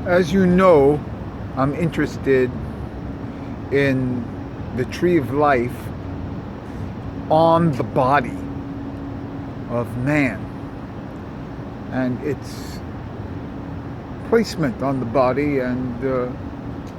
As you know, I'm interested in the tree of life on the body of man and its placement on the body, and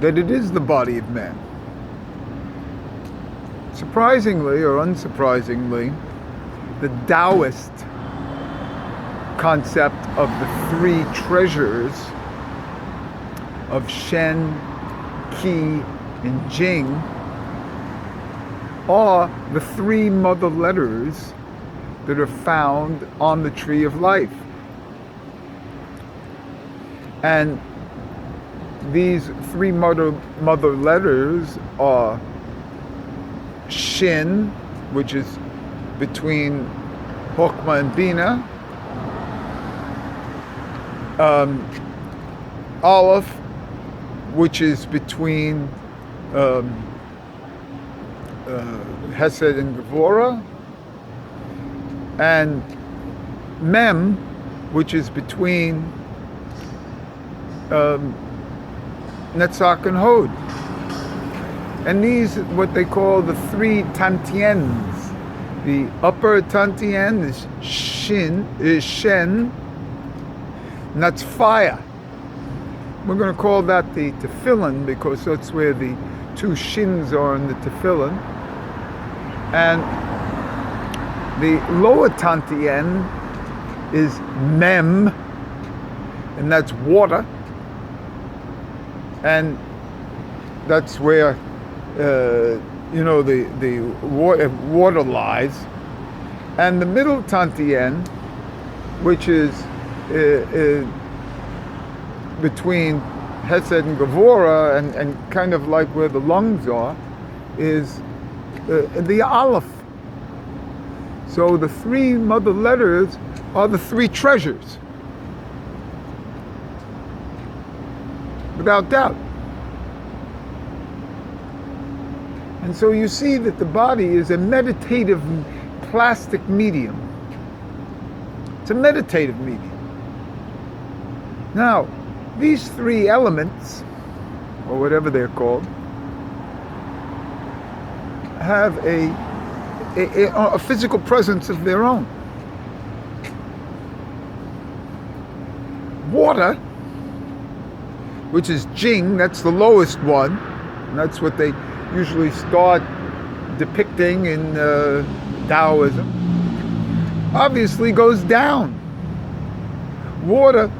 that it is the body of man. Surprisingly or unsurprisingly, the Taoist concept of the three treasures of Shen, Qi, and Jing are the three mother letters that are found on the tree of life. And these three mother letters are Shin, which is between Hokmah and Bina, Aleph, which is between Hesed and Gevurah, and Mem, which is between Netzach and Hod. And these are what they call the three Tantiens. The upper Tantien is Shen, and that's fire. We're going to call that the tefillin because that's where the two shins are in the tefillin. And the lower Tantien is Mem, and that's water. And that's where the water lies. And the middle Tantien, which is between Hesed and Gevurah, and kind of like where the lungs are, is the Aleph. So the three mother letters are the three treasures, without doubt. And so you see that the body is a meditative plastic medium. It's a meditative medium. Now, these three elements, or whatever they're called, have a physical presence of their own. Water, which is Jing, that's the lowest one, and that's what they usually start depicting in Taoism, obviously goes down. Water,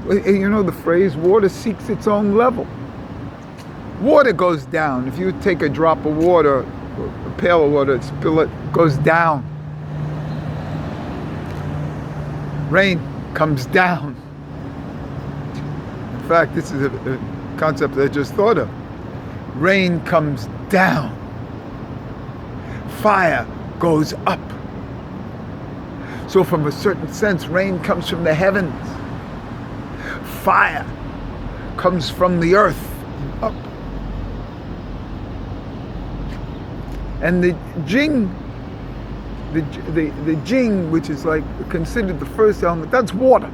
you know the phrase, water seeks its own level. Water goes down. If you take a drop of water, a pail of water, spill it, goes down. Rain comes down. In fact, this is a concept I just thought of. Rain comes down. Fire goes up. So from a certain sense, rain comes from the heavens. Fire comes from the earth up. And the Jing, the Jing, which is like considered the first element, that's water.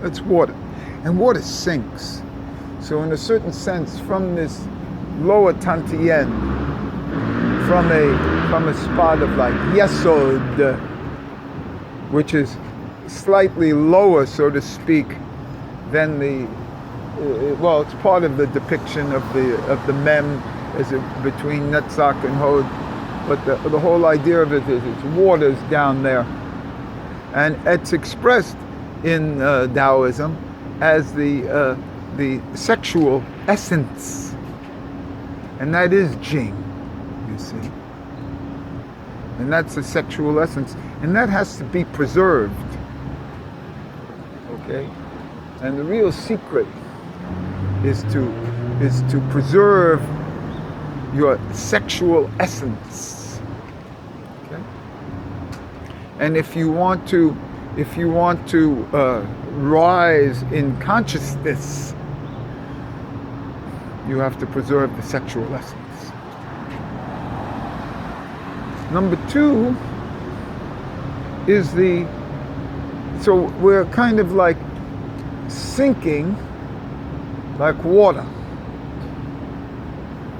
That's water. And water sinks. So in a certain sense, from this lower Tantien, from a spot of like Yesod, which is slightly lower, so to speak, than the it's part of the depiction of the Mem as between Netzach and Hod, but the whole idea of it is it's waters down there, and it's expressed in Taoism as the sexual essence, and that is Jing, you see, and that's the sexual essence, and that has to be preserved. Okay, and the real secret is to preserve your sexual essence. Okay, and if you want to rise in consciousness, you have to preserve the sexual essence. Number two is so we're kind of like sinking like water.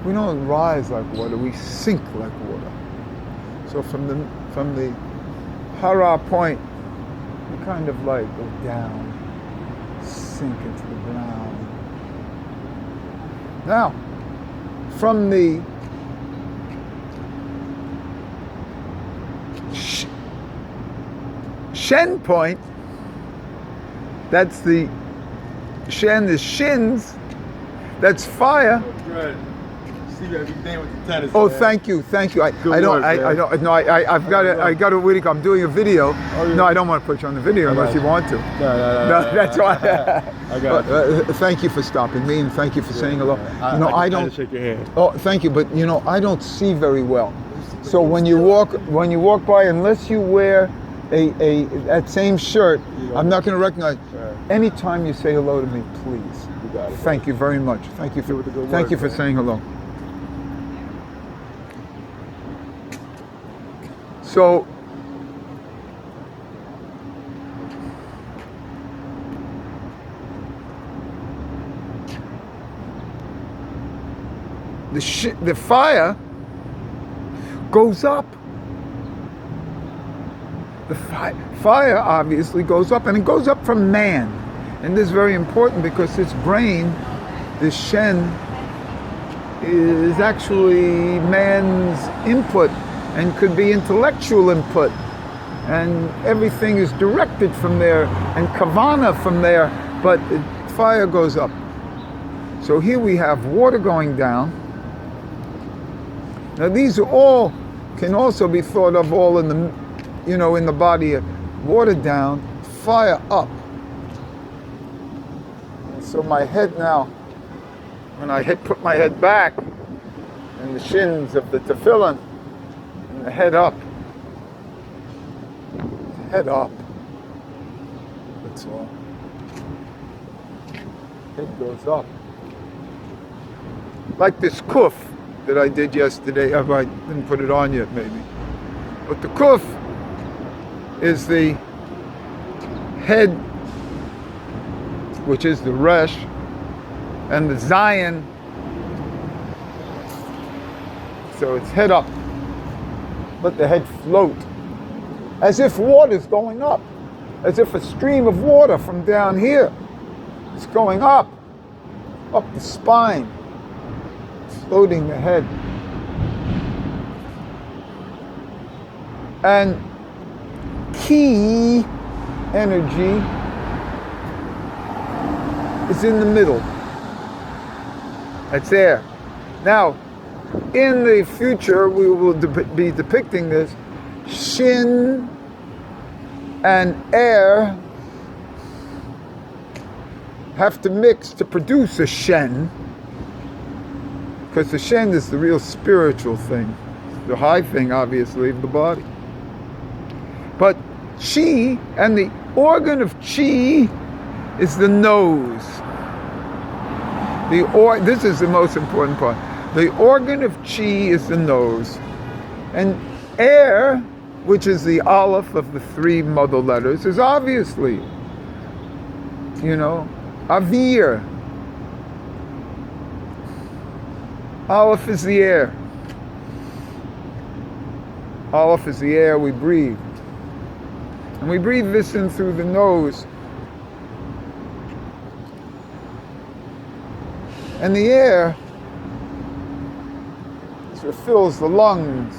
We don't rise like water, we sink like water. So from the hara point, you kind of like go down, sink into the ground. Now, from the Shen point, that's the Shen is shins, that's fire. Good. See you every day with the tennis. Oh, man. thank you. Good work, man. I've got it. I got to. What do you call? I'm doing a video. Oh, yeah. No, I don't want to put you on the video unless you want to. No, That's why. I got it. Thank you for stopping me, and thank you for saying hello. I don't. Shake your hand. Oh, thank you, but I don't see very well. So when you walk by, unless you wear that same shirt, I'm not going to recognize. Anytime you say hello to me, please. You got it. Thank you very much. Thank you for saying hello. So the fire goes up. The fire obviously goes up, and it goes up from man. And this is very important because this brain, this Shen, is actually man's input and could be intellectual input. And everything is directed from there, and kavana from there, but fire goes up. So here we have water going down. Now these are all, can also be thought of all in the, in the body. Water down, fire up. And so my head now, when I put my head back, and the shins of the tefillin, and the head up. Head up. That's all. Head goes up. Like this kuf that I did yesterday. I didn't put it on yet, maybe. But the kuf is the head, which is the resh, and the zayin. So it's head up. Let the head float. As if water's going up. As if a stream of water from down here is going up the spine, floating the head. And key energy is in the middle. That's there. Now, in the future, we will be depicting this. Shin and air have to mix to produce a Shen, because the Shen is the real spiritual thing, the high thing, obviously, of the body. But Chi, and the organ of Chi is the nose. This is the most important part. The organ of Chi is the nose. And air, which is the aleph of the three mother letters, is obviously, avir. Aleph is the air. Aleph is the air we breathe. And we breathe this in through the nose. And the air sort of fills the lungs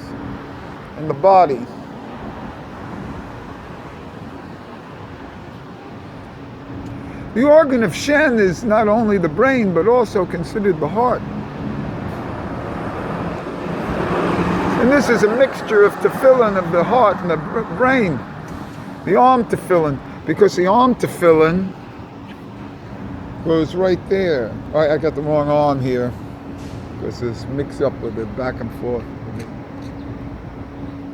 and the body. The organ of Shen is not only the brain, but also considered the heart. And this is a mixture of tefillin of the heart and the brain. The arm tefillin, because the arm tefillin goes right there. I got the wrong arm here, because it's mixed up with it back and forth.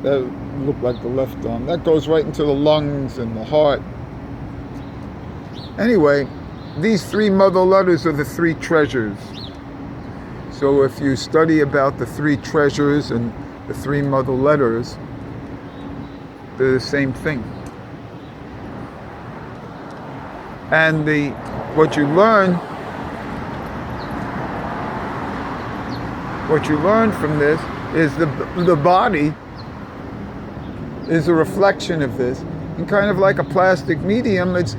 That looked like the left arm. That goes right into the lungs and the heart. Anyway, these three mother letters are the three treasures. So if you study about the three treasures and the three mother letters, they're the same thing. And what you learn what you learn from this is the body is a reflection of this. And kind of like a plastic medium, it's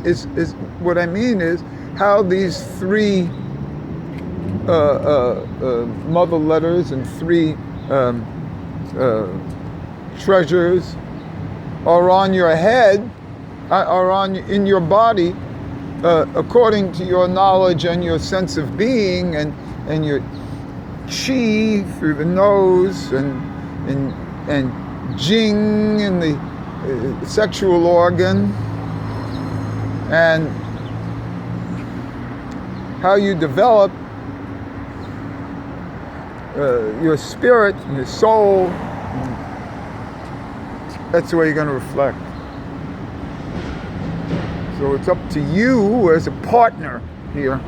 what I mean is how these three mother letters and three treasures are on your head, are in your body, according to your knowledge and your sense of being and your chi through the nose and jing in the sexual organ, and how you develop your spirit and your soul. That's the way you're going to reflect. So it's up to you as a partner here.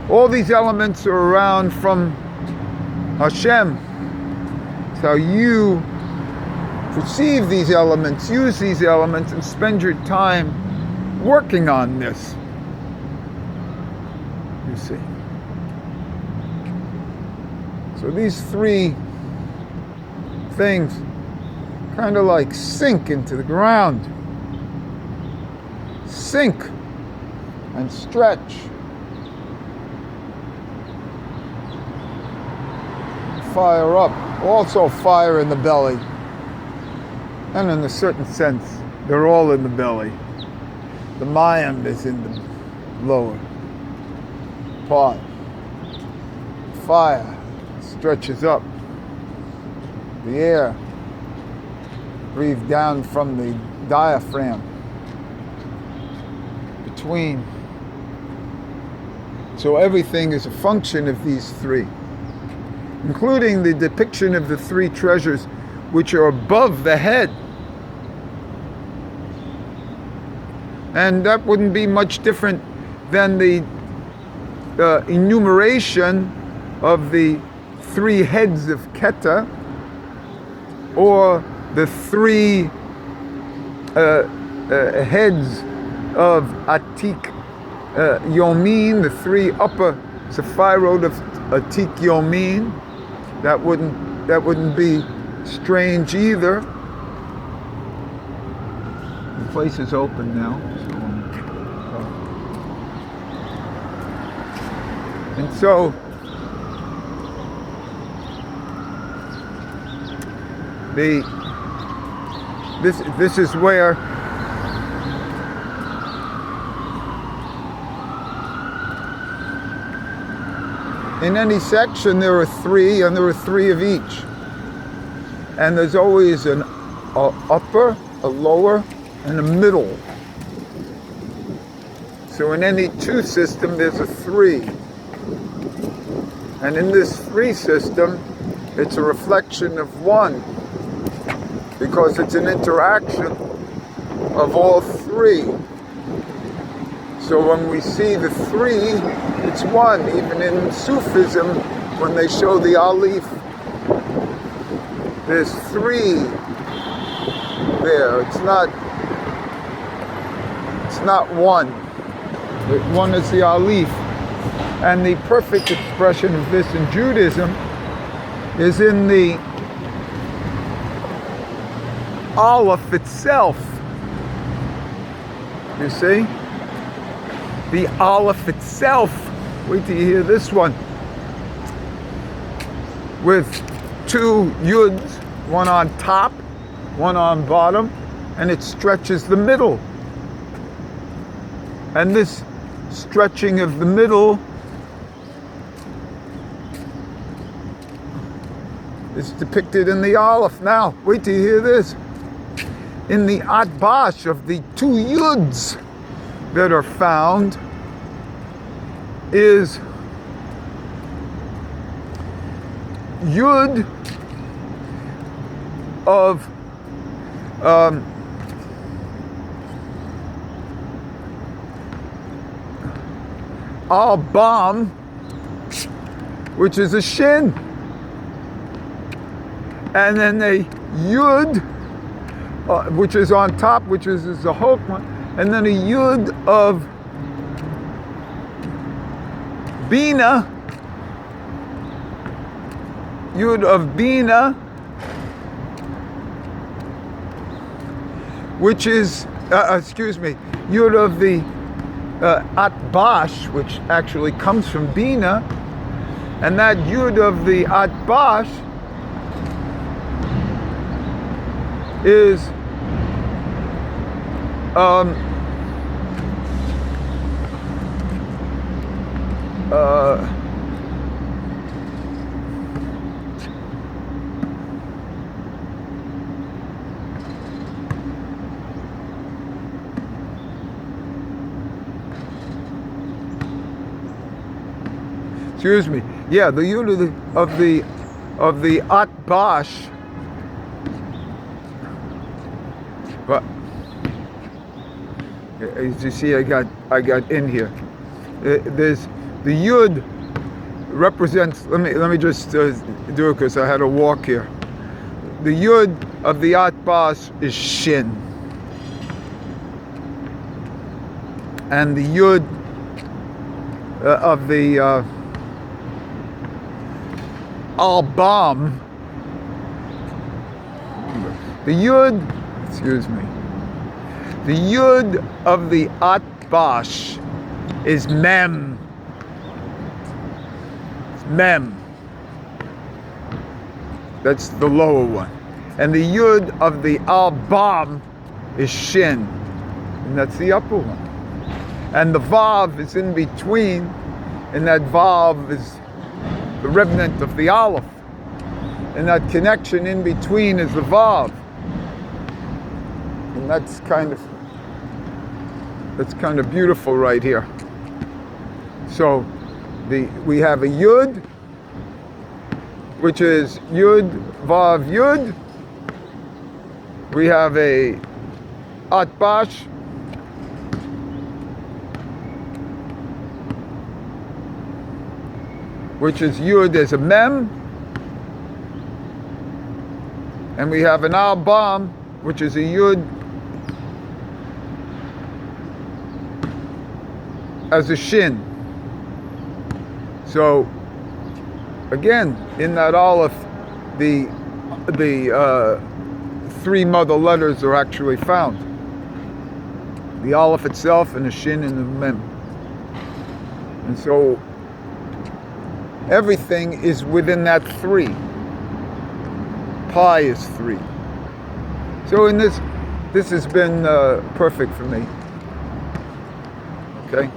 All these elements are around from Hashem. It's how you perceive these elements, use these elements, and spend your time working on this. You see. So these three things kind of like sink into the ground. Sink and stretch. Fire up. Also fire in the belly. And in a certain sense, they're all in the belly. The mind is in the lower part. Fire stretches up. The air breathed down from the diaphragm between. So everything is a function of these three, including the depiction of the three treasures which are above the head. And that wouldn't be much different than the enumeration of the three heads of Keta, or the three heads of Atik Yomin, the three upper Sephirot of Atik Yomin. That wouldn't be strange either. The place is open now. And so this is where in any section there are three, and there are three of each. And there's always an upper, a lower, and a middle. So in any two system there's a three. And in this three system, it's a reflection of one, because it's an interaction of all three. So when we see the three, it's one. Even in Sufism, when they show the Alif, there's three there. It's not one. One is the Alif. And the perfect expression of this in Judaism is in the Aleph itself. You see? The Aleph itself. Wait till you hear this one. With two Yuds, one on top, one on bottom, and it stretches the middle. And this stretching of the middle is depicted in the Aleph. Now, wait till you hear this. In the Atbash of the two Yuds that are found is Yud of Al-Bam, which is a shin. And then a Yud, which is on top, which is the Hokmah, and then a Yud of Bina, Yud of Bina, which is, Yud of the Atbash, which actually comes from Bina, and that Yud of the Atbash is the Yud of the Atbash. But as you see, I got in here. There's the Yud represents. Let me just do it because I had to walk here. The Yud of the Atbash is Shin, and the Yud of the Al-Bam, the Yud. The Yud of the Atbash is Mem. It's Mem. That's the lower one. And the Yud of the Al-Bam is Shin. And that's the upper one. And the Vav is in between. And that Vav is the remnant of the Aleph. And that connection in between is the Vav. And that's kind of beautiful right here. So we have a Yud, which is Yud Vav Yud. We have a Atbash, which is Yud as a Mem. And we have an Al-Bam, which is a Yud as a Shin. So again, in that Aleph, the three mother letters are actually found. The Aleph itself and the Shin and the Mem. And so everything is within that three. Pi is 3. So in this has been perfect for me. Okay.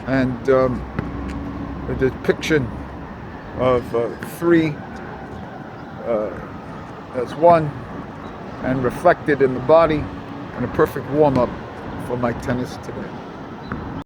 And a depiction of 3 as one, and reflected in the body, and a perfect warm-up for my tennis today.